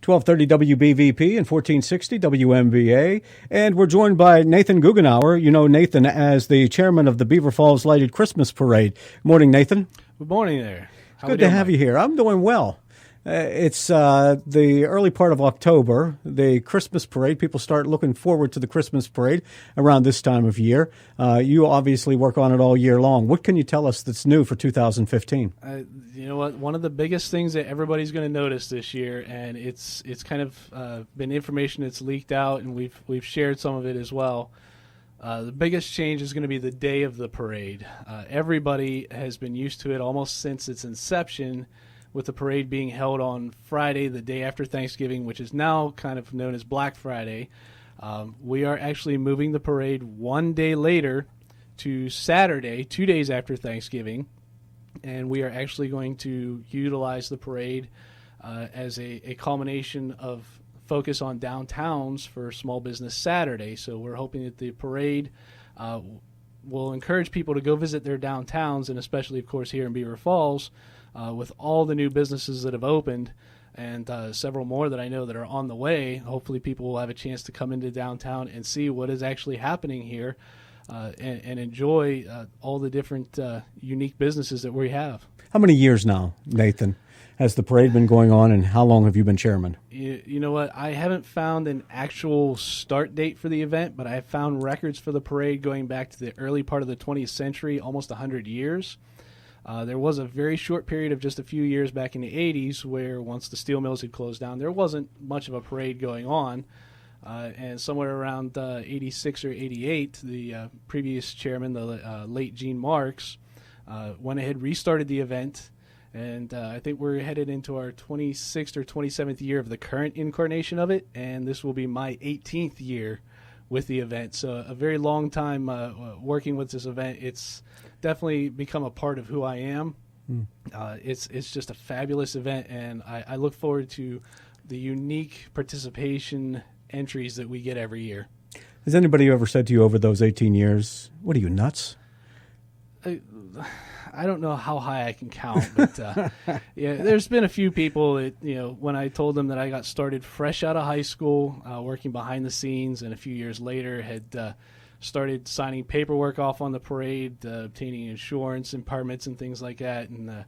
1230 WBVP and 1460 WMVA. And we're joined by Nathan Guggenauer. You know Nathan as the chairman of the Beaver Falls Lighted Christmas Parade. Morning, Nathan. Good morning there. Good to have you here. I'm doing well. It's the early part of October, the Christmas parade. People start looking forward to the Christmas parade around this time of year. You obviously work on it all year long. What can you tell us that's new for 2015? You know what? One of the biggest things that everybody's going to notice this year, and it's kind of been information that's leaked out, and we've shared some of it as well. The biggest change is going to be the day of the parade. Everybody has been used to it almost since its inception, with the parade being held on Friday, the day after Thanksgiving, which is now kind of known as Black Friday. We are actually moving the parade one day later to Saturday, 2 days after Thanksgiving, and we are actually going to utilize the parade as a culmination of focus on downtowns for Small Business Saturday. So we're hoping that the parade will encourage people to go visit their downtowns, and especially, of course, here in Beaver Falls, with all the new businesses that have opened and several more that I know that are on the way. Hopefully people will have a chance to come into downtown and see what is actually happening here and enjoy all the different unique businesses that we have. How many years now, Nathan, has the parade been going on, and how long have you been chairman? You know what? I haven't found an actual start date for the event, but I have found records for the parade going back to the early part of the 20th century, almost 100 years. There was a very short period of just a few years back in the 80s where once the steel mills had closed down, there wasn't much of a parade going on. And somewhere around 86 or 88, the previous chairman, the late Gene Marks, went ahead, restarted the event. And I think we're headed into our 26th or 27th year of the current incarnation of it. And this will be my 18th year with the event. So a very long time working with this event. It's definitely become a part of who I am. It's just a fabulous event, and I look forward to the unique participation entries that we get every year. Has anybody ever said to you over those 18 years, what are you, nuts? I don't know how high I can count, but yeah, there's been a few people that, you know, when I told them that I got started fresh out of high school, working behind the scenes, and a few years later had started signing paperwork off on the parade, obtaining insurance and permits and things like that. And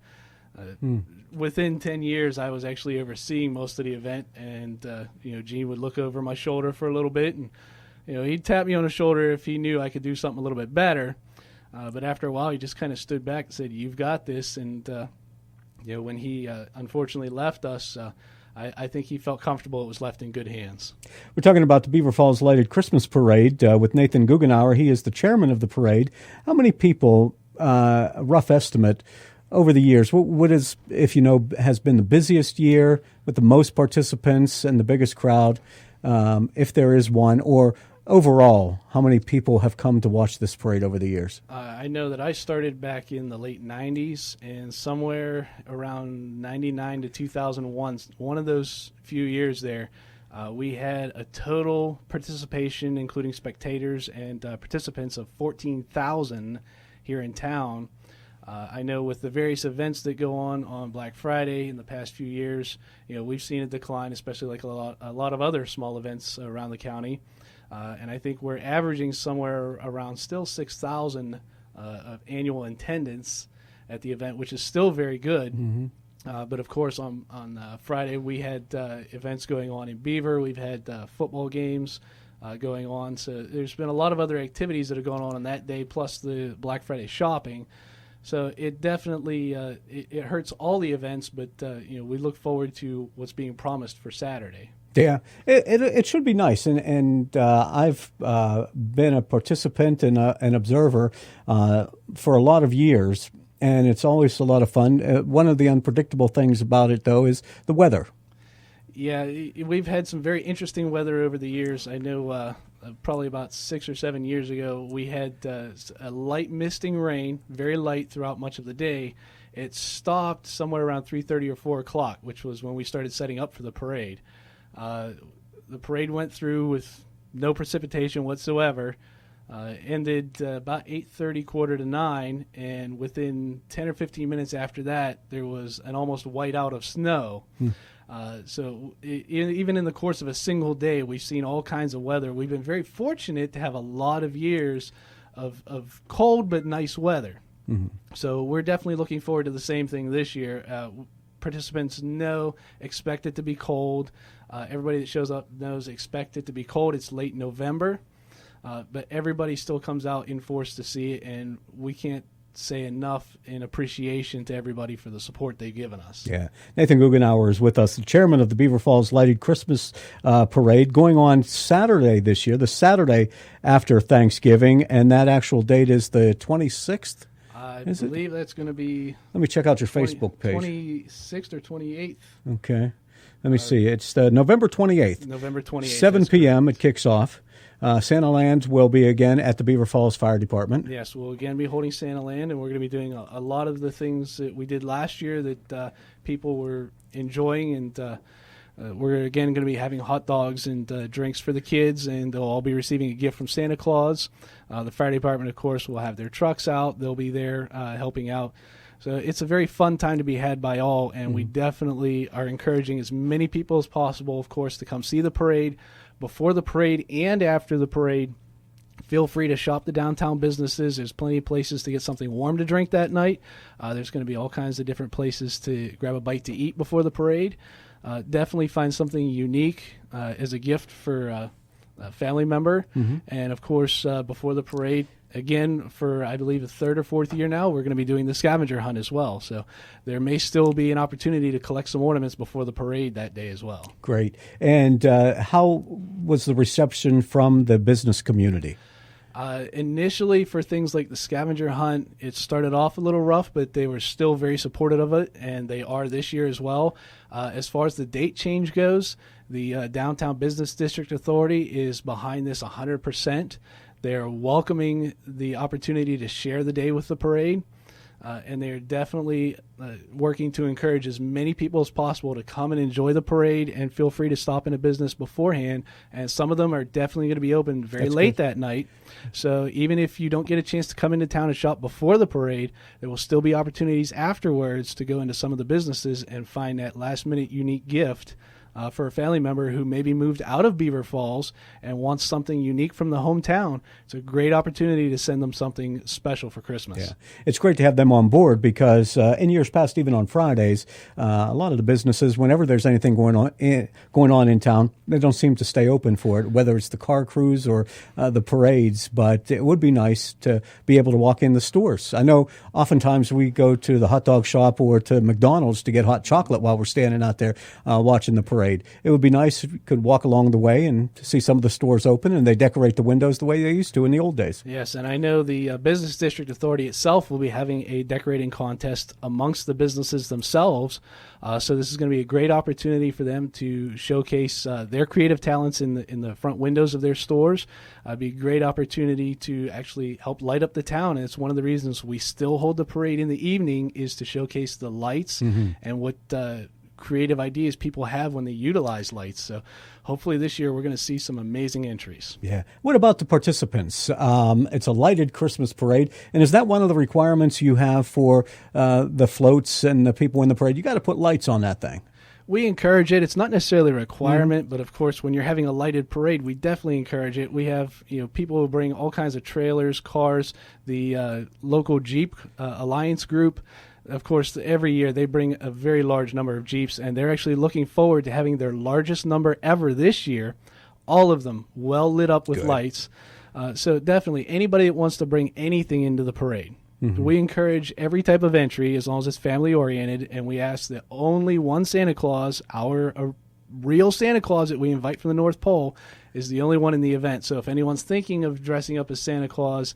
within 10 years, I was actually overseeing most of the event. And, you know, Gene would look over my shoulder for a little bit, and, you know, he'd tap me on the shoulder if he knew I could do something a little bit better. But after a while, he just kind of stood back and said, "You've got this." And, you know, when he unfortunately left us, I think he felt comfortable it was left in good hands. We're talking about the Beaver Falls Lighted Christmas Parade with Nathan Guggenauer. He is the chairman of the parade. How many people, a rough estimate, over the years, what is, if you know, has been the busiest year with the most participants and the biggest crowd, if there is one, or overall, how many people have come to watch this parade over the years? I know that I started back in the late 90s, and somewhere around 99 to 2001, one of those few years there, we had a total participation, including spectators and participants, of 14,000 here in town. I know with the various events that go on Black Friday in the past few years, you know, we've seen a decline, especially like a lot of other small events around the county. And I think we're averaging somewhere around still 6,000 of annual attendance at the event, which is still very good. Mm-hmm. But of course, on Friday we had events going on in Beaver. We've had football games going on. So there's been a lot of other activities that are going on that day, plus the Black Friday shopping. So it definitely it hurts all the events, but you know, we look forward to what's being promised for Saturday. Yeah, it should be nice, and I've been a participant and an observer for a lot of years, and it's always a lot of fun. One of the unpredictable things about it, though, is the weather. Yeah, we've had some very interesting weather over the years. I know probably about 6 or 7 years ago, we had a light misting rain, very light throughout much of the day. It stopped somewhere around 3:30 or 4 o'clock, which was when we started setting up for the parade. The parade went through with no precipitation whatsoever. Ended about 8:30, quarter to 9, and within 10 or 15 minutes after that, there was an almost whiteout of snow. Even in the course of a single day, we've seen all kinds of weather. We've been very fortunate to have a lot of years of cold but nice weather. Mm-hmm. So we're definitely looking forward to the same thing this year. Participants expect it to be cold. Everybody that shows up knows expect it to be cold. It's late November, but everybody still comes out in force to see it, and we can't say enough in appreciation to everybody for the support they've given us. Yeah. Nathan Guggenauer is with us, the chairman of the Beaver Falls Lighted Christmas Parade, going on Saturday this year, the Saturday after Thanksgiving, and that actual date is the 26th? I believe that's going to be... Let me check out your Facebook page. 26th or 28th. Okay. Let me see. It's November 28th. November 28th. 7 p.m. It kicks off. Santa Land will be again at the Beaver Falls Fire Department. Yes, we'll again be holding Santa Land, and we're going to be doing a lot of the things that we did last year that people were enjoying, and we're again going to be having hot dogs and drinks for the kids, and they'll all be receiving a gift from Santa Claus. The fire department, of course, will have their trucks out. They'll be there helping out. So it's a very fun time to be had by all, and we definitely are encouraging as many people as possible, of course, to come see the parade. Before the parade and after the parade, feel free to shop the downtown businesses. There's plenty of places to get something warm to drink that night. There's going to be all kinds of different places to grab a bite to eat before the parade. Definitely find something unique as a gift for a family member. Mm-hmm. And, of course, before the parade, again, for I believe the third or fourth year now, we're going to be doing the scavenger hunt as well. So there may still be an opportunity to collect some ornaments before the parade that day as well. Great. And how was the reception from the business community? Initially, for things like the scavenger hunt, it started off a little rough, but they were still very supportive of it, and they are this year as well. As far as the date change goes, the Downtown Business District Authority is behind this 100%. They are welcoming the opportunity to share the day with the parade, and they're definitely working to encourage as many people as possible to come and enjoy the parade, and feel free to stop in a business beforehand. And some of them are definitely going to be open very late that night. So even if you don't get a chance to come into town and shop before the parade, there will still be opportunities afterwards to go into some of the businesses and find that last-minute unique gift for a family member who maybe moved out of Beaver Falls and wants something unique from the hometown. It's a great opportunity to send them something special for Christmas. Yeah, it's great to have them on board because in years past, even on Fridays, a lot of the businesses, whenever there's anything going on in town, they don't seem to stay open for it, whether it's the car cruise or the parades. But it would be nice to be able to walk in the stores. I know oftentimes we go to the hot dog shop or to McDonald's to get hot chocolate while we're standing out there watching the parade. It would be nice if you could walk along the way and see some of the stores open and they decorate the windows the way they used to in the old days. Yes, and I know the Business District Authority itself will be having a decorating contest amongst the businesses themselves. So this is going to be a great opportunity for them to showcase their creative talents in the front windows of their stores. It'd be a great opportunity to actually help light up the town. And it's one of the reasons we still hold the parade in the evening, is to showcase the lights and what creative ideas people have when they utilize lights. So hopefully this year we're going to see some amazing entries. Yeah. What about the participants? It's a lighted Christmas parade. And is that one of the requirements you have for the floats and the people in the parade? You got to put lights on that thing. We encourage it. It's not necessarily a requirement, but of course, when you're having a lighted parade, we definitely encourage it. We have, people who bring all kinds of trailers, cars, the local Jeep Alliance group. Of course, every year they bring a very large number of Jeeps, and they're actually looking forward to having their largest number ever this year, all of them well lit up with lights. So definitely anybody that wants to bring anything into the parade. We encourage every type of entry as long as it's family-oriented, and we ask that only one Santa Claus, our real Santa Claus that we invite from the North Pole, is the only one in the event. So if anyone's thinking of dressing up as Santa Claus,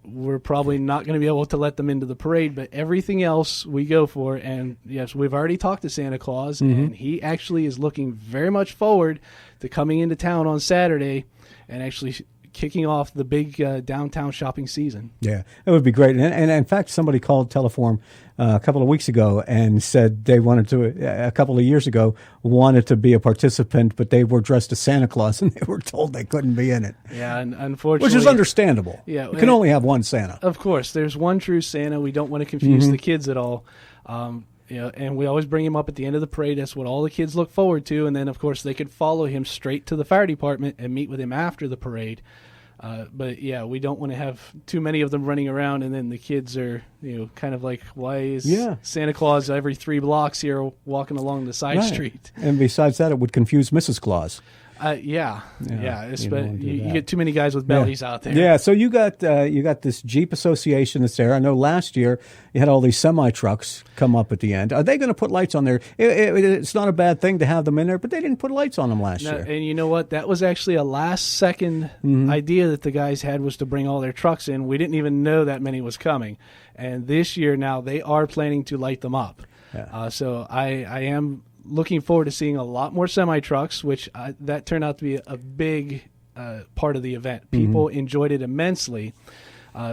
we're probably not going to be able to let them into the parade, but everything else we go for. And yes, we've already talked to Santa Claus, and he actually is looking very much forward to coming into town on Saturday and actually kicking off the big downtown shopping season. Yeah, it would be great. And in fact, somebody called Teleform a couple of weeks ago and said they wanted to, a couple of years ago, wanted to be a participant, but they were dressed as Santa Claus and they were told they couldn't be in it. Yeah, and unfortunately. Which is understandable. Yeah, you can only have one Santa. Of course, there's one true Santa. We don't want to confuse the kids at all. and we always bring him up at the end of the parade. That's what all the kids look forward to. And then, of course, they could follow him straight to the fire department and meet with him after the parade. But yeah, we don't want to have too many of them running around, and then the kids are, kind of like, why is Santa Claus every 3 blocks here walking along the side street? And besides that, it would confuse Mrs. Claus. You get too many guys with bellies out there. Yeah, so you got this Jeep Association that's there. I know last year you had all these semi-trucks come up at the end. Are they going to put lights on there? It's not a bad thing to have them in there, but they didn't put lights on them last year. And you know what? That was actually a last-second idea that the guys had, was to bring all their trucks in. We didn't even know that many was coming. And this year now they are planning to light them up. Yeah. So I am looking forward to seeing a lot more semi-trucks, which that turned out to be a big part of the event. People enjoyed it immensely.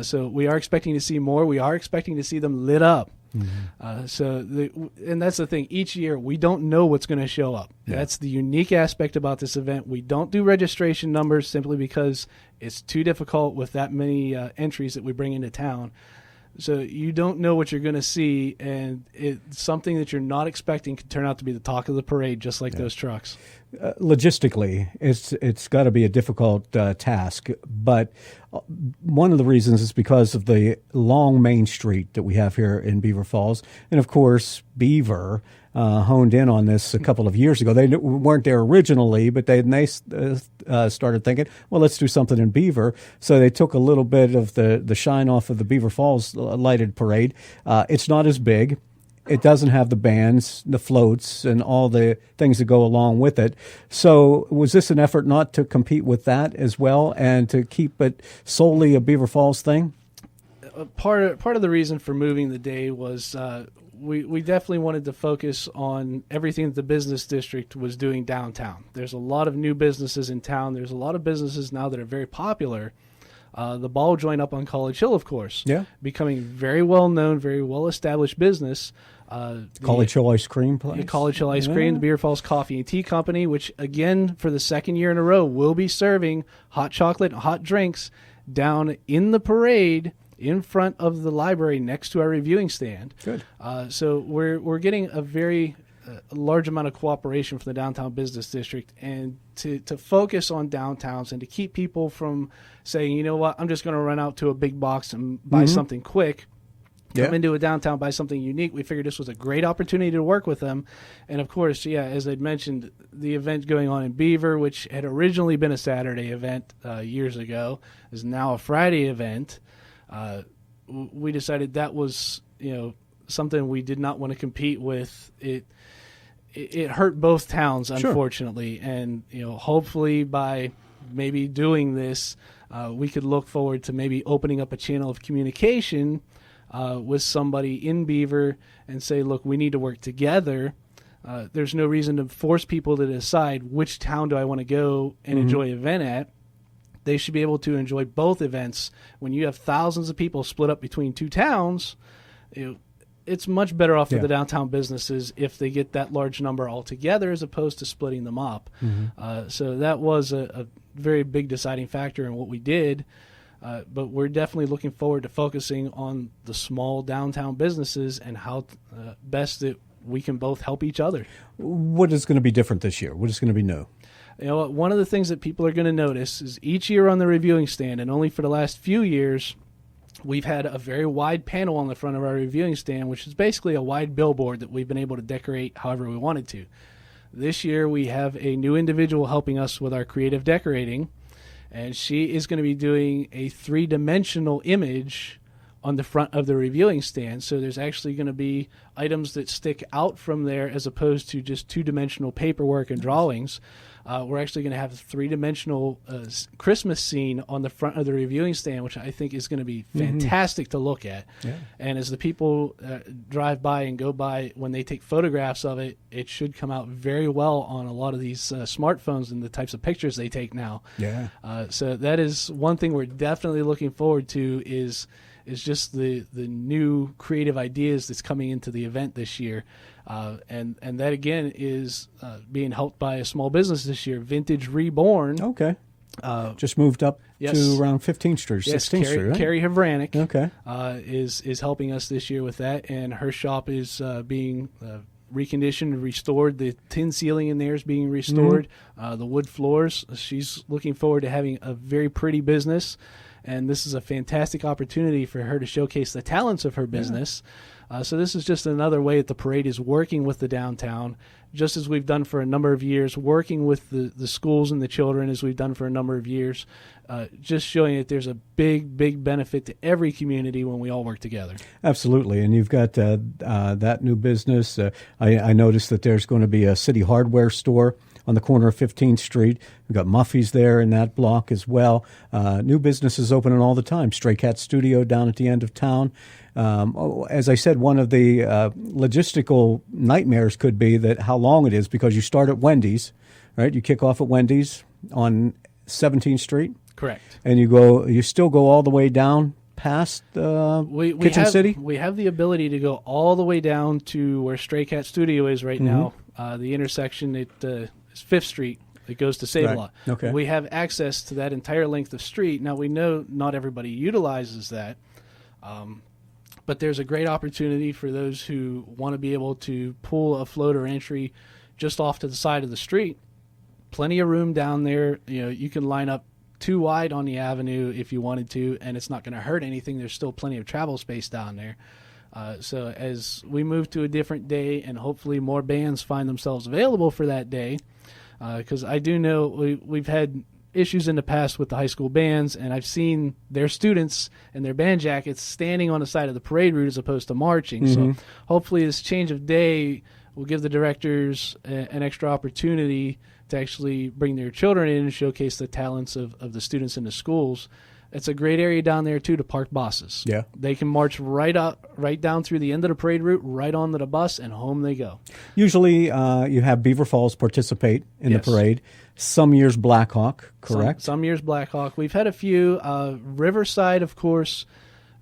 So we are expecting to see more. We are expecting to see them lit up. And that's the thing. Each year, we don't know what's going to show up. Yeah. That's the unique aspect about this event. We don't do registration numbers simply because it's too difficult with that many entries that we bring into town. So you don't know what you're going to see, and it's something that you're not expecting could turn out to be the talk of the parade, just like those trucks. Logistically, it's got to be a difficult task, but one of the reasons is because of the long main street that we have here in Beaver Falls, and of course Beaver honed in on this a couple of years ago. They weren't there originally, but they started thinking, well, let's do something in Beaver. So they took a little bit of the shine off of the Beaver Falls lighted parade. It's not as big. It doesn't have the bands, the floats, and all the things that go along with it. So was this an effort not to compete with that as well and to keep it solely a Beaver Falls thing? Part of the reason for moving the day was we definitely wanted to focus on everything that the business district was doing downtown. There's a lot of new businesses in town. There's a lot of businesses now that are very popular. The ball joint up on College Hill, of course, becoming very well known, very well established business. College Hill Ice Cream place. The College Hill Ice Cream, the Beaver Falls Coffee and Tea Company, which again for the second year in a row will be serving hot chocolate and hot drinks down in the parade in front of the library next to our reviewing stand. Good. So we're getting a very large amount of cooperation from the downtown business district, and to focus on downtowns and to keep people from saying, you know what, I'm just going to run out to a big box and buy something quick. Come into a downtown, buy something unique. We figured this was a great opportunity to work with them. And, of course, as I'd mentioned, the event going on in Beaver, which had originally been a Saturday event years ago, is now a Friday event. We decided that was, something we did not want to compete with. It hurt both towns, unfortunately. Sure. And, hopefully by maybe doing this, we could look forward to maybe opening up a channel of communication with somebody in Beaver and say, look, we need to work together. There's no reason to force people to decide which town do I want to go and enjoy an event at. They should be able to enjoy both events. When you have thousands of people split up between two towns, it's much better off for the downtown businesses if they get that large number all together as opposed to splitting them up. So that was a very big deciding factor in what we did. But we're definitely looking forward to focusing on the small downtown businesses and how best that we can both help each other. What is going to be different this year? What is going to be new? One of the things that people are going to notice is each year on the reviewing stand, and only for the last few years, we've had a very wide panel on the front of our reviewing stand, which is basically a wide billboard that we've been able to decorate however we wanted to. This year, we have a new individual helping us with our creative decorating, and she is going to be doing a 3-dimensional image on the front of the reviewing stand. So there's actually going to be items that stick out from there as opposed to just 2-dimensional paperwork and drawings. We're actually going to have a 3-dimensional Christmas scene on the front of the reviewing stand, which I think is going to be fantastic to look at. Yeah. And as the people drive by and go by, when they take photographs of it, it should come out very well on a lot of these smartphones and the types of pictures they take now. Yeah. So that is one thing we're definitely looking forward to is just the new creative ideas that's coming into the event this year. And that, again, is being helped by a small business this year, Vintage Reborn. Okay. Just moved up yes. to around 15th Street, Yes, 16th Street, right? Carrie Havranek Okay. is helping us this year with that, and her shop is being reconditioned and restored. The tin ceiling in there is being restored. The wood floors. She's looking forward to having a very pretty business, and this is a fantastic opportunity for her to showcase the talents of her business. So this is just another way that the parade is working with the downtown, just as we've done for a number of years, working with the schools and the children as we've done for a number of years, just showing that there's a big, big benefit to every community when we all work together. Absolutely. And you've got that new business. I noticed that there's going to be a City Hardware store on the corner of 15th Street. We've got Muffy's there in that block as well. New businesses opening all the time. Stray Cat Studio down at the end of town. As I said, one of the logistical nightmares could be that how long it is, because you start at Wendy's, right? You kick off at Wendy's on 17th Street. Correct. And you still go all the way down past Kitchen City? We have the ability to go all the way down to where Stray Cat Studio is right now. The intersection is 5th Street. It goes to Save-A-Lot. Right. Okay. We have access to that entire length of street. Now, we know not everybody utilizes that, but there's a great opportunity for those who want to be able to pull a floater entry just off to the side of the street. Plenty of room down there. You can line up 2 wide on the avenue if you wanted to, and it's not going to hurt anything. There's still plenty of travel space down there. So as we move to a different day, and hopefully more bands find themselves available for that day, because I do know we've had issues in the past with the high school bands, and I've seen their students and their band jackets standing on the side of the parade route as opposed to marching. So hopefully this change of day will give the directors an extra opportunity to actually bring their children in and showcase the talents of the students in the schools. It's a great area down there, too, to park buses. Yeah. They can march right down through the end of the parade route, right onto the bus, and home they go. Usually you have Beaver Falls participate in the parade. Some years Blackhawk, correct? Some years Blackhawk. We've had a few. Riverside, of course,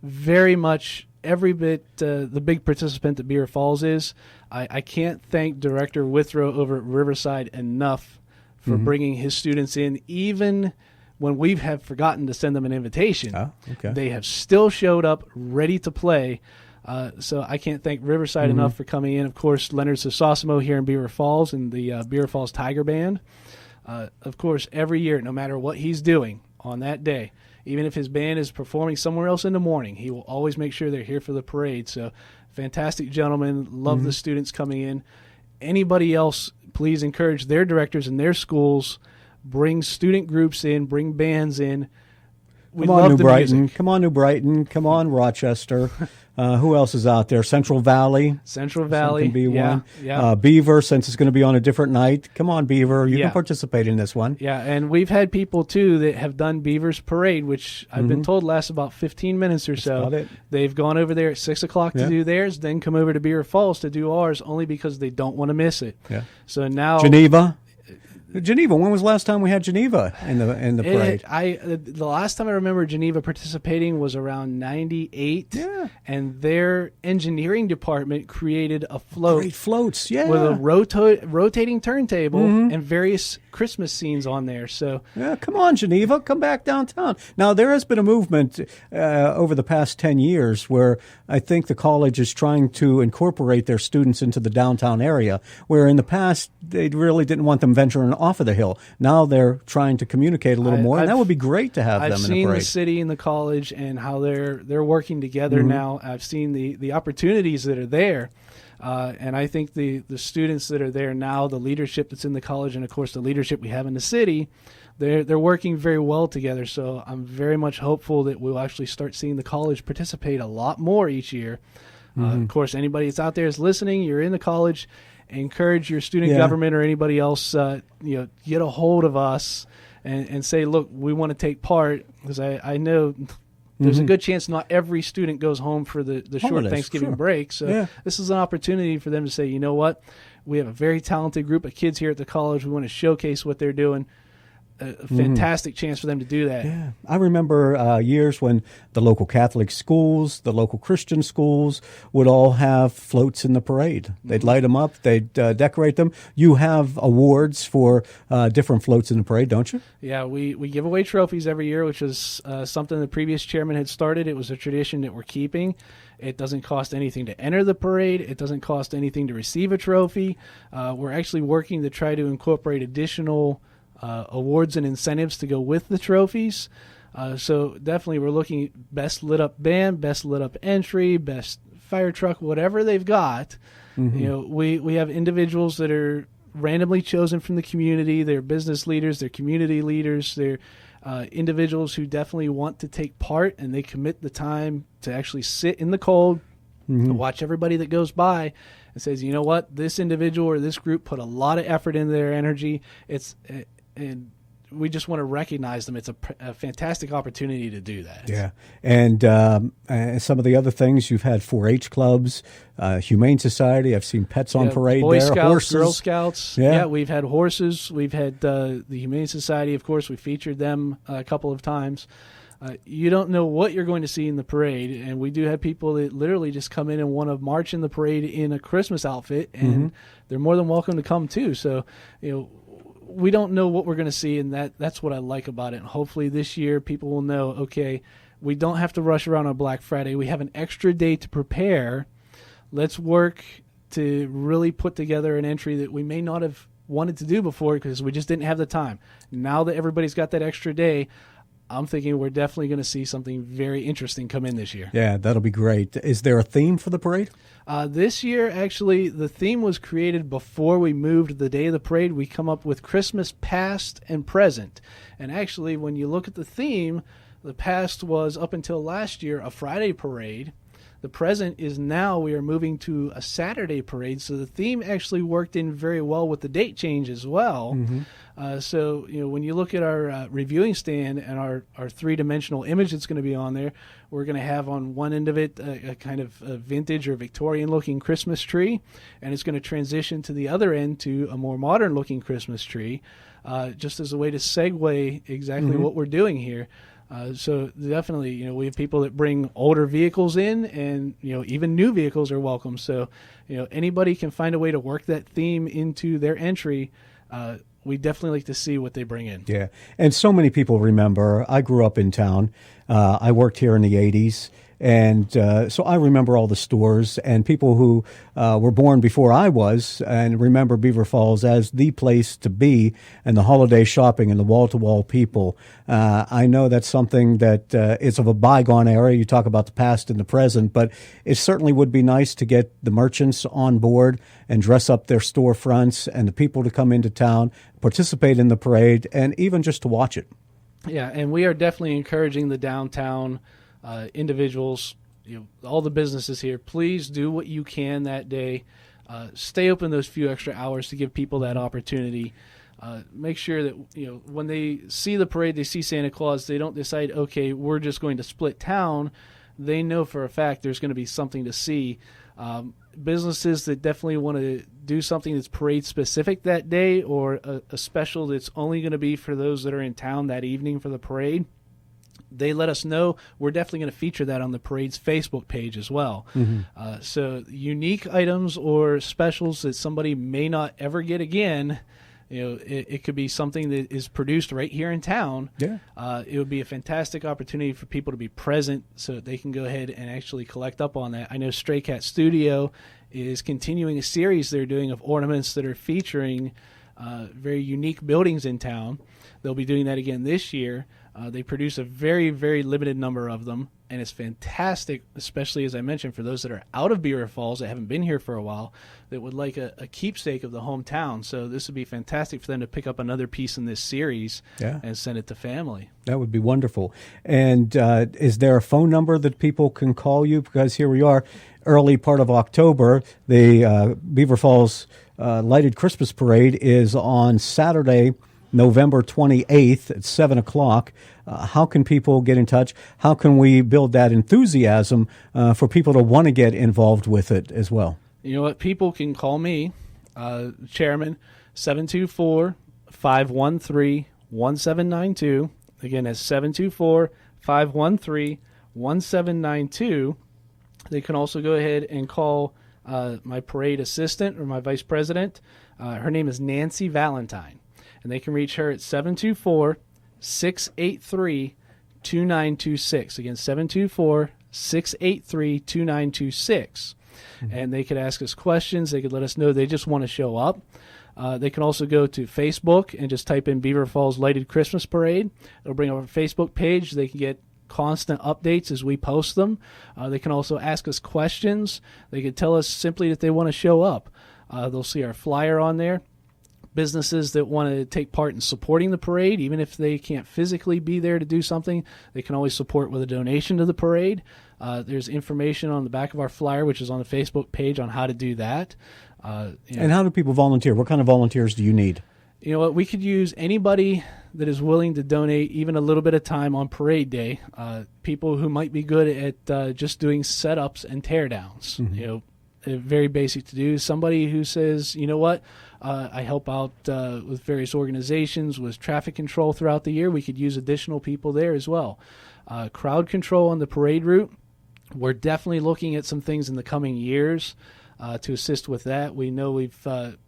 very much every bit the big participant that Beaver Falls is. I can't thank Director Withrow over at Riverside enough for bringing his students in, even when we have forgotten to send them an invitation. Oh, okay. They have still showed up ready to play. So I can't thank Riverside enough for coming in. Of course, Leonard Sosimo here in Beaver Falls and the Beaver Falls Tiger Band. Of course, every year, no matter what he's doing on that day, even if his band is performing somewhere else in the morning, he will always make sure they're here for the parade. So fantastic gentlemen, love the students coming in. Anybody else, please encourage their directors and their schools, bring student groups in, bring bands in. Come on, New Brighton. Come on, New Brighton. Come on, Rochester. Who else is out there? Central Valley. Central Valley. Can be one. Yeah. Beaver, since it's going to be on a different night. Come on, Beaver. You can participate in this one. Yeah, and we've had people, too, that have done Beaver's Parade, which I've been told lasts about 15 minutes or so. That's about it. They've gone over there at 6 o'clock to do theirs, then come over to Beaver Falls to do ours, only because they don't want to miss it. Yeah. So now... Geneva. When was the last time we had Geneva in the parade? The last time I remember Geneva participating was around 98. Yeah. And their engineering department created a float. Great floats, yeah. With a rotating turntable and various Christmas scenes on there. So yeah, come on, Geneva. Come back downtown. Now, there has been a movement over the past 10 years where I think the college is trying to incorporate their students into the downtown area, where in the past they really didn't want them venturing off of the hill. Now they're trying to communicate a little more, and that would be great to have them in the parade. I've seen the city and the college and how they're working together now. I've seen the opportunities that are there. And I think the students that are there now, the leadership that's in the college, and of course the leadership we have in the city, they're working very well together. So I'm very much hopeful that we'll actually start seeing the college participate a lot more each year. Of course, anybody that's out there is listening, you're in the college, encourage your student government or anybody else, get a hold of us and say, look, we want to take part, because I know there's a good chance not every student goes home for the short Thanksgiving break. So this is an opportunity for them to say, you know what, we have a very talented group of kids here at the college. We want to showcase what they're doing. a fantastic chance for them to do that. Yeah, I remember years when the local Catholic schools, the local Christian schools would all have floats in the parade. They'd light them up, they'd decorate them. You have awards for different floats in the parade, don't you? Yeah, we give away trophies every year, which is something the previous chairman had started. It was a tradition that we're keeping. It doesn't cost anything to enter the parade. It doesn't cost anything to receive a trophy. We're actually working to try to incorporate additional awards and incentives to go with the trophies. So definitely we're looking at best lit up band, best lit up entry, best fire truck, whatever they've got. We have individuals that are randomly chosen from the community. They're business leaders, they're community leaders, they're individuals who definitely want to take part, and they commit the time to actually sit in the cold, watch everybody that goes by, and says, you know what, this individual or this group put a lot of effort into their energy. And we just want to recognize them. It's a fantastic opportunity to do that. Yeah, and some of the other things, you've had 4-H clubs, Humane Society. I've seen pets on parade Boy there. Scouts, horses. Girl Scouts. Yeah. We've had horses. We've had the Humane Society, of course. We featured them a couple of times. You don't know what you're going to see in the parade, and we do have people that literally just come in and want to march in the parade in a Christmas outfit, and they're more than welcome to come too. So, we don't know what we're going to see, and that's what I like about it. And hopefully this year people will know, okay, we don't have to rush around on Black Friday. We have an extra day to prepare. Let's work to really put together an entry that we may not have wanted to do before because we just didn't have the time. Now that everybody's got that extra day, I'm thinking we're definitely going to see something very interesting come in this year. Yeah, that'll be great. Is there a theme for the parade? This year, actually, the theme was created before we moved the day of the parade. We come up with Christmas past and present. And actually, when you look at the theme, the past was, up until last year, a Friday parade. The present is now we are moving to a Saturday parade. So the theme actually worked in very well with the date change as well. So, when you look at our reviewing stand and our three-dimensional image that's going to be on there, we're going to have on one end of it a kind of a vintage or Victorian-looking Christmas tree, and it's going to transition to the other end to a more modern-looking Christmas tree, just as a way to segue exactly what we're doing here. So definitely, we have people that bring older vehicles in, and, even new vehicles are welcome. So, anybody can find a way to work that theme into their entry. We definitely like to see what they bring in. Yeah, and so many people remember, I grew up in town. I worked here in the 80s. And so I remember all the stores and people who were born before I was and remember Beaver Falls as the place to be and the holiday shopping and the wall-to-wall people. I know that's something that is of a bygone era. You talk about the past and the present, but it certainly would be nice to get the merchants on board and dress up their storefronts and the people to come into town, participate in the parade, and even just to watch it. Yeah, and we are definitely encouraging the downtown individuals, all the businesses here, please do what you can that day. Stay open those few extra hours to give people that opportunity. Make sure that, when they see the parade, they see Santa Claus, they don't decide, okay, we're just going to split town. They know for a fact there's going to be something to see. Businesses that definitely want to do something that's parade specific that day, or a special that's only going to be for those that are in town that evening for the parade, they let us know. We're definitely going to feature that on the parade's Facebook page as well. So unique items or specials that somebody may not ever get again, it could be something that is produced right here in town. Yeah. It would be a fantastic opportunity for people to be present so that they can go ahead and actually collect up on that. I know Stray Cat Studio is continuing a series they're doing of ornaments that are featuring very unique buildings in town. They'll be doing that again this year. They produce a very, very limited number of them, and it's fantastic, especially, as I mentioned, for those that are out of Beaver Falls that haven't been here for a while that would like a keepsake of the hometown. So this would be fantastic for them to pick up another piece in this series and send it to family. That would be wonderful. And is there a phone number that people can call you? Because here we are, early part of October. The Beaver Falls Lighted Christmas Parade is on Saturday, November 28th at 7 o'clock. How can people get in touch? How can we build that enthusiasm for people to want to get involved with it as well? You know what? People can call me, Chairman, 724-513-1010. 1792. Again, that's 724-513-1792. They can also go ahead and call my parade assistant or my vice president. Her name is Nancy Valentine, and they can reach her at 724-683-2926. Again, 724-683-2926. And they could ask us questions. They could let us know they just want to show up. They can also go to Facebook and just type in Beaver Falls Lighted Christmas Parade. It'll bring up our Facebook page. They can get constant updates as we post them. They can also ask us questions. They can tell us simply that they want to show up. They'll see our flyer on there. Businesses that want to take part in supporting the parade, even if they can't physically be there to do something, they can always support with a donation to the parade. There's information on the back of our flyer, which is on the Facebook page, on how to do that. And how do people volunteer? What kind of volunteers do you need? You know what? We could use anybody that is willing to donate even a little bit of time on parade day. People who might be good at just doing setups and teardowns. You know, very basic to do. Somebody who says, you know what, I help out with various organizations with traffic control throughout the year. We could use additional people there as well. Crowd control on the parade route. We're definitely looking at some things in the coming years to assist with that. We know we've got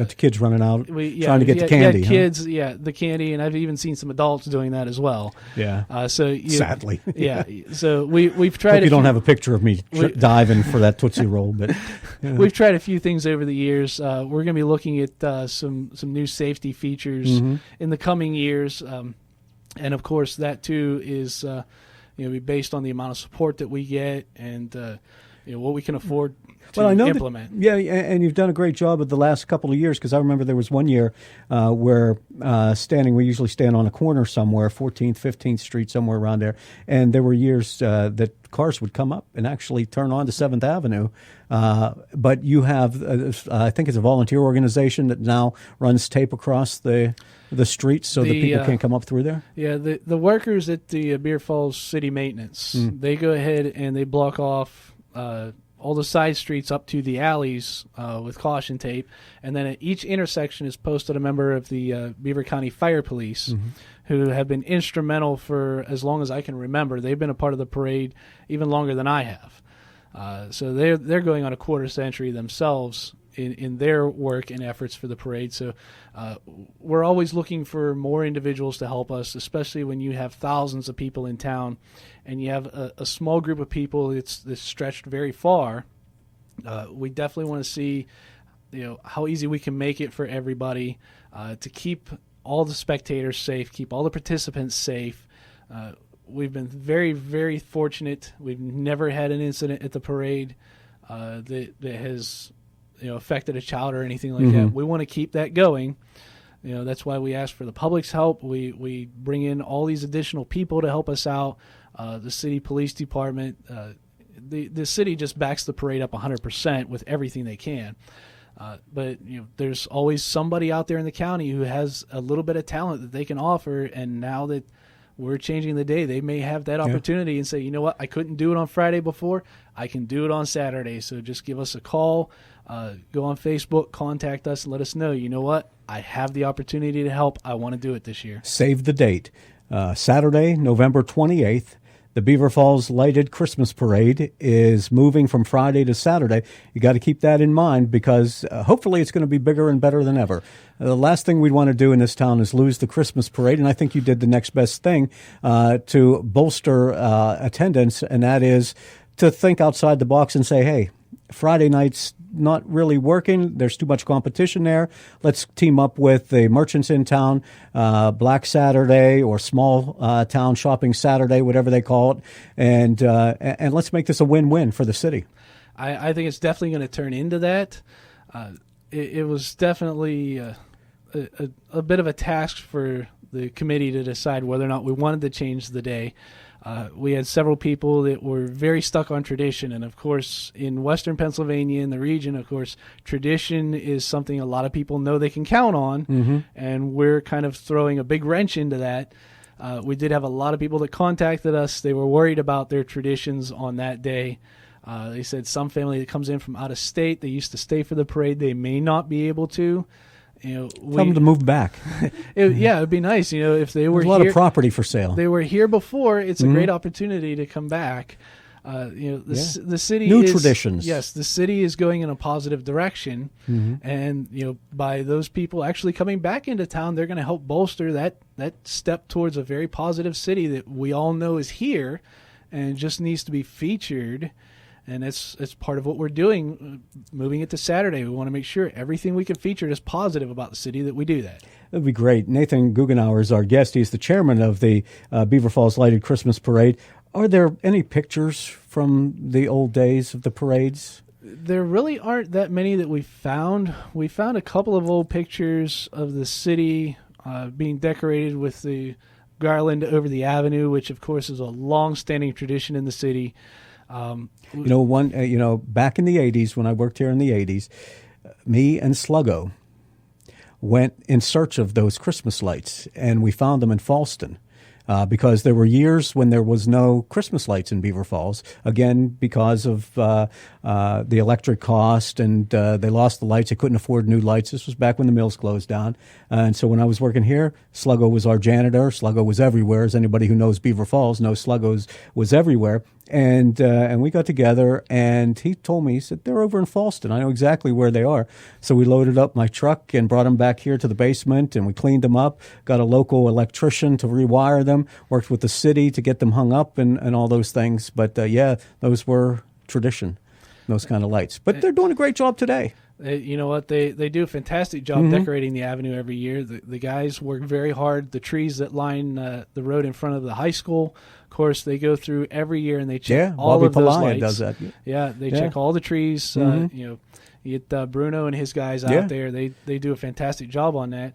the kids running out trying to get the candy. Yeah, kids, the candy, and I've even seen some adults doing that as well. Yeah. Sadly. Yeah. So we've tried. Hope you don't have a picture of me diving for that Tootsie Roll, but we've tried a few things over the years. We're going to be looking at some new safety features in the coming years, and of course that too is be based on the amount of support that we get and what we can afford to implement. And you've done a great job of the last couple of years, because I remember there was one year where we usually stand on a corner somewhere, 14th, 15th Street, somewhere around there, and there were years that cars would come up and actually turn on to 7th Avenue. But you have, I think it's a volunteer organization that now runs tape across the streets so that people can't come up through there? Yeah, the workers at the Beaver Falls City Maintenance, they go ahead and they block off all the side streets up to the alleys with caution tape, and then at each intersection is posted a member of the Beaver County Fire Police who have been instrumental for as long as I can remember. They've been a part of the parade even longer than I have. So they're going on a quarter century themselves in their work and efforts for the parade. So we're always looking for more individuals to help us, especially when you have thousands of people in town and you have a small group of people that's stretched very far. We definitely want to see how easy we can make it for everybody to keep all the spectators safe, keep all the participants safe. We've been very, very fortunate. We've never had an incident at the parade that has affected a child or anything like that. We want to keep that going. That's why we ask for the public's help. We bring in all these additional people to help us out. The city police department, the city just backs the parade up 100% with everything they can. But there's always somebody out there in the county who has a little bit of talent that they can offer, and now that we're changing the day, they may have that opportunity and say, you know what, I couldn't do it on Friday before, I can do it on Saturday. So just give us a call, go on Facebook, contact us, and let us know, you know what, I have the opportunity to help. I want to do it this year. Save the date. Saturday, November 28th. The Beaver Falls Lighted Christmas Parade is moving from Friday to Saturday. You got to keep that in mind, because hopefully it's going to be bigger and better than ever. The last thing we'd want to do in this town is lose the Christmas parade, and I think you did the next best thing to bolster attendance, and that is to think outside the box and say, hey, Friday night's not really working. There's too much competition there. Let's team up with the merchants in town, Black Saturday or Small Town Shopping Saturday, whatever they call it, and let's make this a win-win for the city. I think it's definitely going to turn into that. It was definitely a bit of a task for the committee to decide whether or not we wanted to change the day. We had several people that were very stuck on tradition. And, of course, in Western Pennsylvania, in the region, of course, tradition is something a lot of people know they can count on. And we're kind of throwing a big wrench into that. We did have a lot of people that contacted us. They were worried about their traditions on that day. They said some family that comes in from out of state, they used to stay for the parade, they may not be able to. Tell them to move back. It'd be nice, if they were There's a lot here, of property for sale. They were here before. It's a great opportunity to come back. The city new traditions. Yes, the city is going in a positive direction, and by those people actually coming back into town, they're going to help bolster that step towards a very positive city that we all know is here, and just needs to be featured. And it's part of what we're doing, moving it to Saturday. We want to make sure everything we can feature is positive about the city, that we do that. That would be great. Nathan Guggenauer is our guest. He's the chairman of the Beaver Falls Lighted Christmas Parade. Are there any pictures from the old days of the parades? There really aren't that many that we found. We found a couple of old pictures of the city being decorated with the garland over the avenue, which, of course, is a long-standing tradition in the city. Back in the 80s, when I worked here in the 80s, me and Sluggo went in search of those Christmas lights, and we found them in Fallston. Because there were years when there was no Christmas lights in Beaver Falls, again, because of the electric cost, and they lost the lights. They couldn't afford new lights. This was back when the mills closed down. And so when I was working here, Sluggo was our janitor. Sluggo was everywhere. As anybody who knows Beaver Falls knows, Sluggo was everywhere. And we got together, and he told me, he said, they're over in Fallston. I know exactly where they are. So we loaded up my truck and brought them back here to the basement, and we cleaned them up, got a local electrician to rewire them, worked with the city to get them hung up and all those things. But, those were tradition, those kind of lights. But they're doing a great job today. You know what? They do a fantastic job decorating the avenue every year. The guys work very hard. The trees that line the road in front of the high school, of course, they go through every year and they check all Bobby of those Pelaya lights. does that. Yeah, they check all the trees. You get Bruno and his guys out there. They do a fantastic job on that.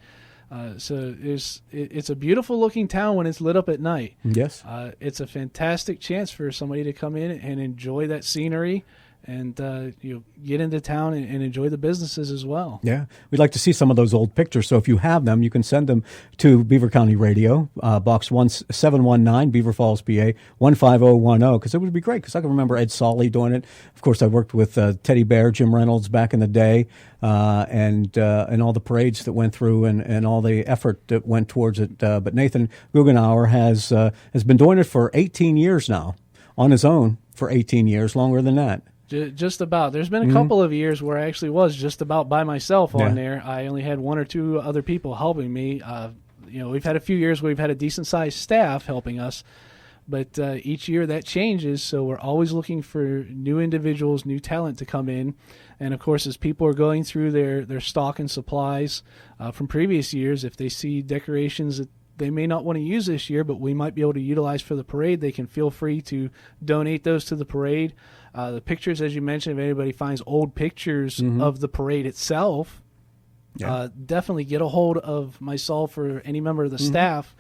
So it's a beautiful looking town when it's lit up at night. Yes. It's a fantastic chance for somebody to come in and enjoy that scenery, and get into town and enjoy the businesses as well. Yeah, we'd like to see some of those old pictures. So if you have them, you can send them to Beaver County Radio, Box 1719, Beaver Falls, PA 15010, because it would be great. Because I can remember Ed Solly doing it. Of course, I worked with Teddy Bear, Jim Reynolds back in the day, and all the parades that went through and all the effort that went towards it. But Nathan Guggenauer has been doing it for 18 years now, on his own for 18 years, longer than that. Just about. There's been a couple of years where I actually was just about by myself on there. I only had one or two other people helping me. We've had a few years where we've had a decent-sized staff helping us, but each year that changes, so we're always looking for new individuals, new talent to come in. And, of course, as people are going through their stock and supplies from previous years, if they see decorations that they may not want to use this year, but we might be able to utilize for the parade, they can feel free to donate those to the parade. The pictures, as you mentioned, if anybody finds old pictures of the parade itself, definitely get a hold of myself or any member of the staff.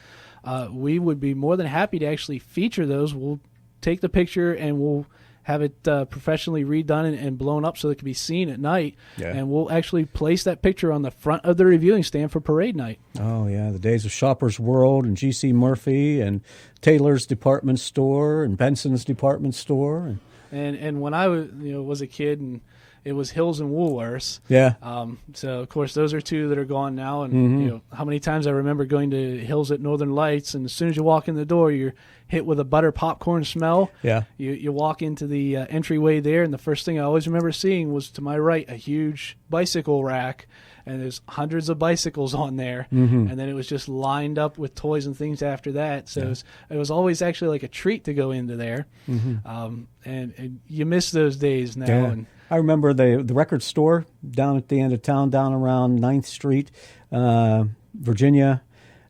We would be more than happy to actually feature those. We'll take the picture and we'll have it professionally redone and blown up so it can be seen at night. Yeah. And we'll actually place that picture on the front of the reviewing stand for parade night. Oh, yeah, the days of Shoppers World and G.C. Murphy and Taylor's Department Store and Benson's Department Store. And when I was a kid, and it was Hills and Woolworths. Yeah. So, of course, those are two that are gone now. And, how many times I remember going to Hills at Northern Lights, and as soon as you walk in the door, you're hit with a butter popcorn smell. Yeah. You walk into the entryway there, and the first thing I always remember seeing was, to my right, a huge bicycle rack. And there's hundreds of bicycles on there. And then it was just lined up with toys and things after that. So it was always actually like a treat to go into there. And you miss those days now. Yeah. And I remember the record store down at the end of town, down around 9th Street, Virginia.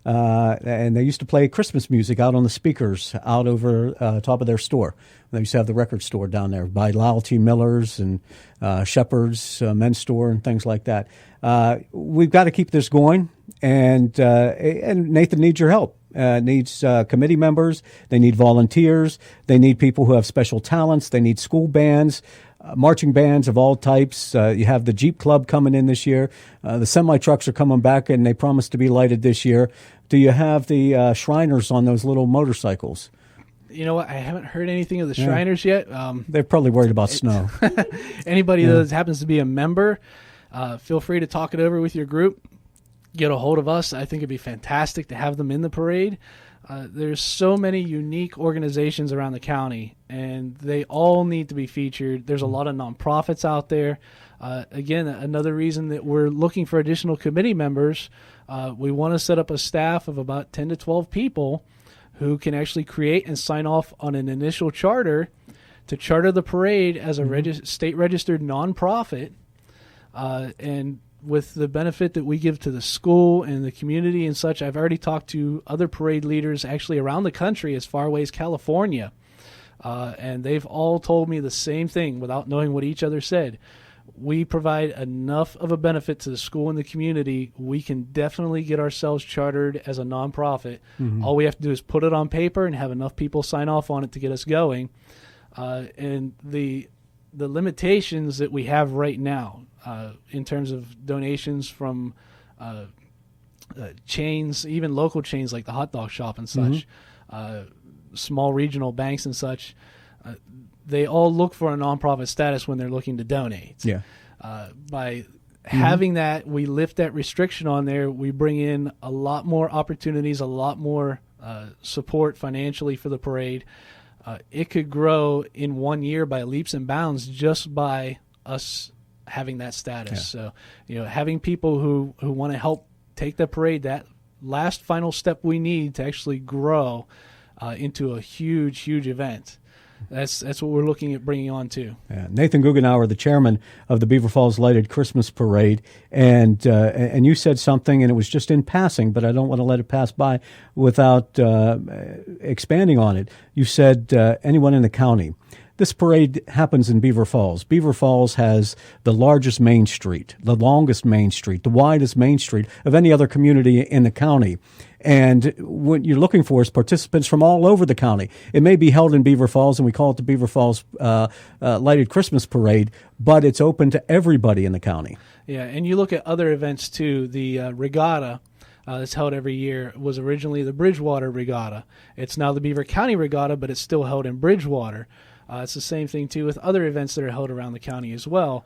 And they used to play Christmas music out on the speakers out over top of their store. They used to have the record store down there by Lyle T. Miller's and Shepherd's Men's Store and things like that. We've got to keep this going, and Nathan needs your help. Needs committee members. They need volunteers. They need people who have special talents. They need school bands. Marching bands of all types. You have the Jeep Club coming in this year. The semi-trucks are coming back, and they promise to be lighted this year. Do you have the Shriners on those little motorcycles? You know what? I haven't heard anything of the Shriners yet. They're probably worried about snow. Anybody that happens to be a member, feel free to talk it over with your group. get a hold of us. I think it'd be fantastic to have them in the parade. There's so many unique organizations around the county, and they all need to be featured. There's a lot of nonprofits out there. Again, another reason that we're looking for additional committee members, we want to set up a staff of about 10 to 12 people who can actually create and sign off on an initial charter to charter the parade as a state-registered nonprofit, and with the benefit that we give to the school and the community and such. I've already talked to other parade leaders actually around the country as far away as California, and they've all told me the same thing without knowing what each other said. We provide enough of a benefit to the school and the community. We can definitely get ourselves chartered as a nonprofit. All we have to do is put it on paper and have enough people sign off on it to get us going. And the limitations that we have right now in terms of donations from chains, even local chains like the hot dog shop and such, small regional banks and such, they all look for a nonprofit status when they're looking to donate. Yeah. By having that, we lift that restriction on there. We bring in a lot more opportunities, a lot more support financially for the parade. It could grow in 1 year by leaps and bounds just by us having that status. Yeah. So, having people who want to help take the parade, that last final step we need to actually grow into a huge, huge event. That's what we're looking at bringing on too. Yeah. Nathan Guggenauer, the chairman of the Beaver Falls Lighted Christmas Parade, and you said something, and it was just in passing, but I don't want to let it pass by without expanding on it. You said anyone in the county. This parade happens in Beaver Falls. Beaver Falls has the largest main street, the longest main street, the widest main street of any other community in the county. And what you're looking for is participants from all over the county. It may be held in Beaver Falls, and we call it the Beaver Falls Lighted Christmas Parade, but it's open to everybody in the county. Yeah, and you look at other events too. The regatta that's held every year was originally the Bridgewater Regatta. It's now the Beaver County Regatta, but it's still held in Bridgewater. It's the same thing, too, with other events that are held around the county as well.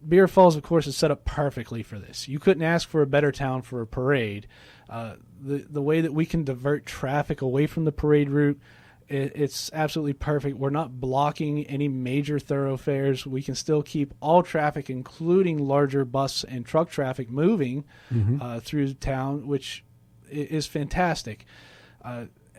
Beaver Falls, of course, is set up perfectly for this. You couldn't ask for a better town for a parade. The way that we can divert traffic away from the parade route, it's absolutely perfect. We're not blocking any major thoroughfares. We can still keep all traffic, including larger bus and truck traffic, moving through town, which is fantastic.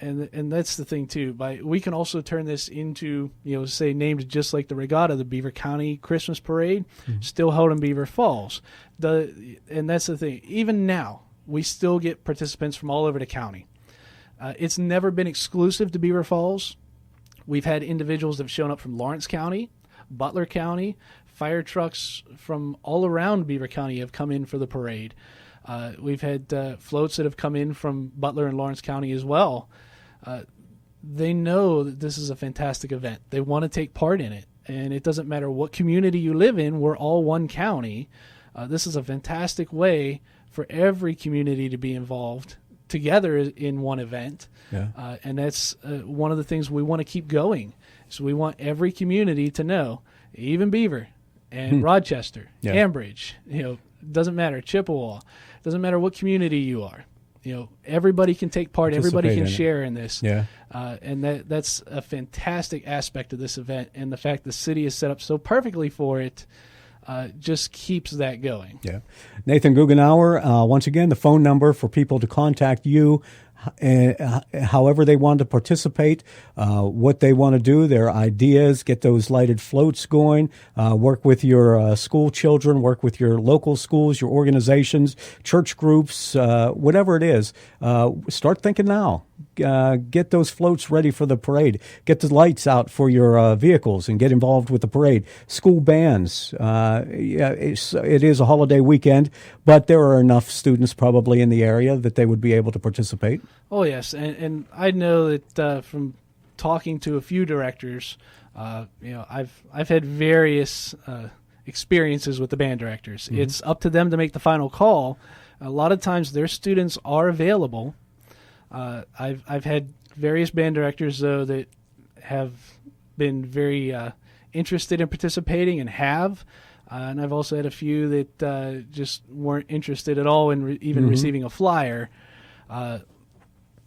And that's the thing too. We can also turn this into, say, named just like the regatta, the Beaver County Christmas Parade, still held in Beaver Falls. And that's the thing. Even now, we still get participants from all over the county. It's never been exclusive to Beaver Falls. We've had individuals that have shown up from Lawrence County, Butler County. Fire trucks from all around Beaver County have come in for the parade. We've had floats that have come in from Butler and Lawrence County as well. They know that this is a fantastic event. They want to take part in it. And it doesn't matter what community you live in. We're all one county. This is a fantastic way for every community to be involved together in one event. Yeah. And that's one of the things we want to keep going. So we want every community to know, even Beaver and Rochester, Ambridge, doesn't matter, Chippewa, doesn't matter what community you are. Everybody can take part. Everybody can share in this. Yeah. And that's a fantastic aspect of this event. And the fact the city is set up so perfectly for it just keeps that going. Yeah. Nathan Guggenauer, once again, the phone number for people to contact you, however they want to participate, what they want to do, their ideas, get those lighted floats going, work with your school children, work with your local schools, your organizations, church groups, whatever it is. Start thinking now. Get those floats ready for the parade. Get the lights out for your vehicles and get involved with the parade. School bands. It is a holiday weekend, but there are enough students probably in the area that they would be able to participate. Oh, yes. And I know that from talking to a few directors, I've had various experiences with the band directors. Mm-hmm. It's up to them to make the final call. A lot of times their students are available. I've had various band directors, though, that have been very interested in participating and have. And I've also had a few that just weren't interested at all in even receiving a flyer.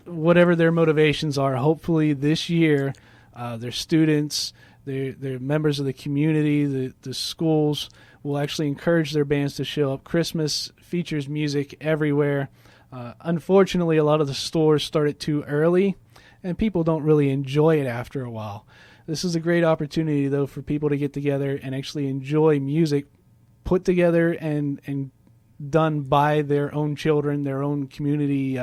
Whatever their motivations are, hopefully this year, their students, their members of the community, the schools will actually encourage their bands to show up. Christmas features music everywhere. Unfortunately, a lot of the stores start it too early, and people don't really enjoy it after a while. This is a great opportunity, though, for people to get together and actually enjoy music put together and done by their own children, their own community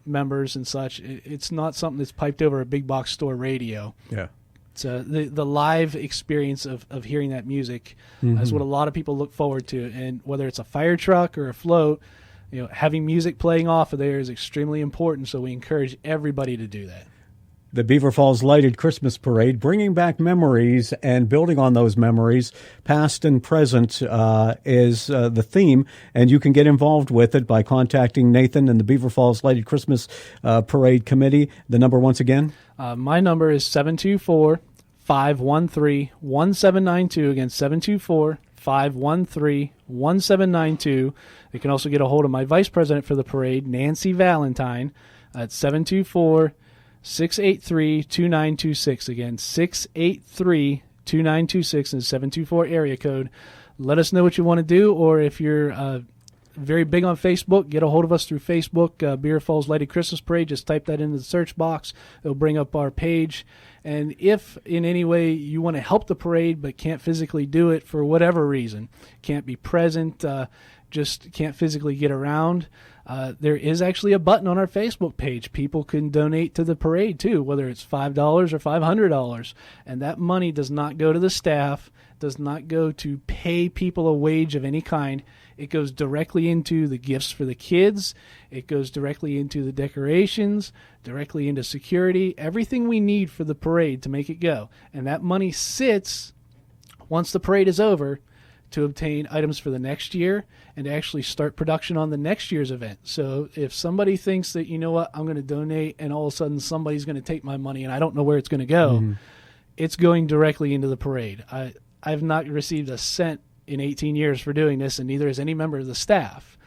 members and such. It's not something that's piped over a big box store radio. Yeah. So the live experience of hearing that music is what a lot of people look forward to. And whether it's a fire truck or a float, having music playing off of there is extremely important. So we encourage everybody to do that. The Beaver Falls Lighted Christmas Parade, bringing back memories and building on those memories, past and present, is the theme. And you can get involved with it by contacting Nathan and the Beaver Falls Lighted Christmas Parade Committee. The number once again? My number is 724-513-1792. Again, 724-513-1792. You can also get a hold of my vice president for the parade, Nancy Valentine, at 683-2926. Again, 683-2926 and 724 area code. Let us know what you want to do, or if you're very big on Facebook, get a hold of us through Facebook, Beaver Falls Lighted Christmas Parade. Just type that into the search box. It'll bring up our page. And if in any way you want to help the parade but can't physically do it for whatever reason, can't be present, just can't physically get around, there is actually a button on our Facebook page. People can donate to the parade too, whether it's $5 or $500. And that money does not go to the staff, does not go to pay people a wage of any kind. It goes directly into the gifts for the kids. It goes directly into the decorations, directly into security, everything we need for the parade to make it go. And that money sits, once the parade is over, to obtain items for the next year and to actually start production on the next year's event. So if somebody thinks that, I'm going to donate and all of a sudden somebody's going to take my money and I don't know where it's going to go, it's going directly into the parade. I've not received a cent in 18 years for doing this, and neither has any member of the staff.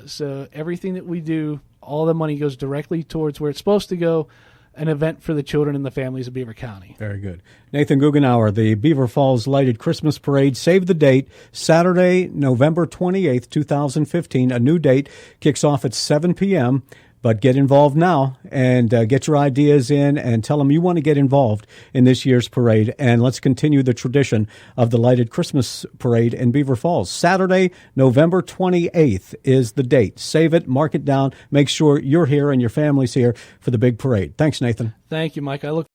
So everything that we do, all the money goes directly towards where it's supposed to go, an event for the children and the families of Beaver County. Very good. Nathan Guggenauer, the Beaver Falls Lighted Christmas Parade. Save the date, Saturday, November 28th, 2015. A new date kicks off at 7 p.m., but get involved now and get your ideas in and tell them you want to get involved in this year's parade. And let's continue the tradition of the Lighted Christmas Parade in Beaver Falls. Saturday, November 28th is the date. Save it, mark it down. Make sure you're here and your family's here for the big parade. Thanks, Nathan. Thank you, Mike. I look